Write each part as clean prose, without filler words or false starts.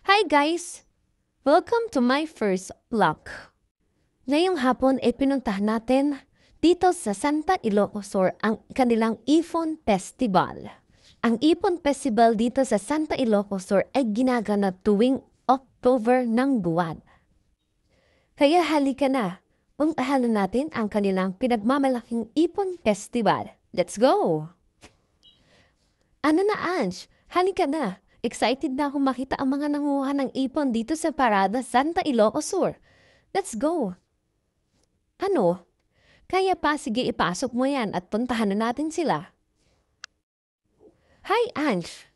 Hi guys! Welcome to my first vlog. Ngayong hapon ay pinuntahan natin dito sa Santa Ilocos ang kanilang Ipon Festival. Ang Ipon Festival dito sa Santa Ilocos ay ginaganap tuwing October ng buwan. Kaya halika na, puntahan natin ang kanilang pinagmamalaking Ipon Festival. Let's go! Ano na Ange? Halika na! Excited na akong makita ang mga nanguha ng ipon dito sa Parada Santa Ilocos Sur. Let's go! Ano? Kaya pa, sige ipasok mo yan at puntahan na natin sila. Hi, Ange!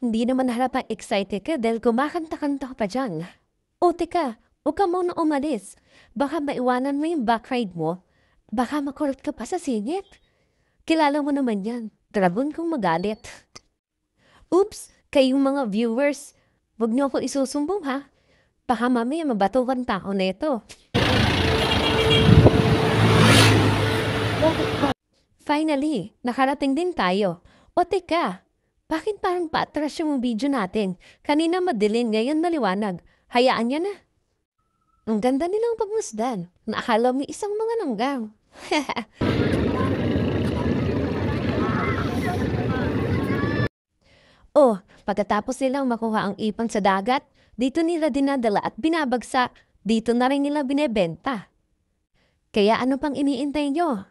Hindi naman halatang excited ka dahil kumakanta-kanta ka pa dyan. O teka, huwag ka muna umalis. Baka maiwanan mo yung backride mo. Baka makurot ka pa sa singit. Kilala mo naman yan. Drabon kong magalit. Oops! Kayong mga viewers, huwag niyo ako isusumbong ha. Baka mamaya mabatukan tao na ito. Finally, nakarating din tayo. O teka, bakit parang patras yung video natin? Kanina madilim, ngayon maliwanag. Hayaan niya na. Ang ganda nilang pagmasdan. Naakala mo isang mga nanggaw. Oh, pagkatapos nilang makuha ang ipon sa dagat, dito nila dinadala at binabagsak, dito na rin nila binebenta. Kaya ano pang iniintay nyo?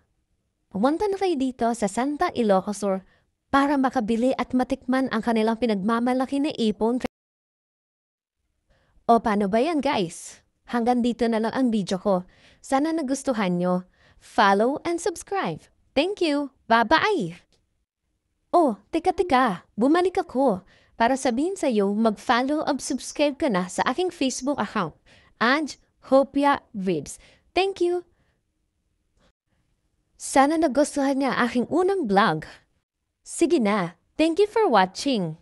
Pumunta na kayo dito sa Santa Ilocos Sur para makabili at matikman ang kanilang pinagmamalaki na ipon. O paano ba yan guys? Hanggang dito na lang ang video ko. Sana nagustuhan nyo. Follow and subscribe. Thank you. Bye-bye! Oh, teka, bumalik ako para sabihin sa'yo mag-follow at subscribe ka na sa aking Facebook account, and Hopia Vids. Thank you! Sana nagustuhan niya aking unang vlog. Sige na, thank you for watching.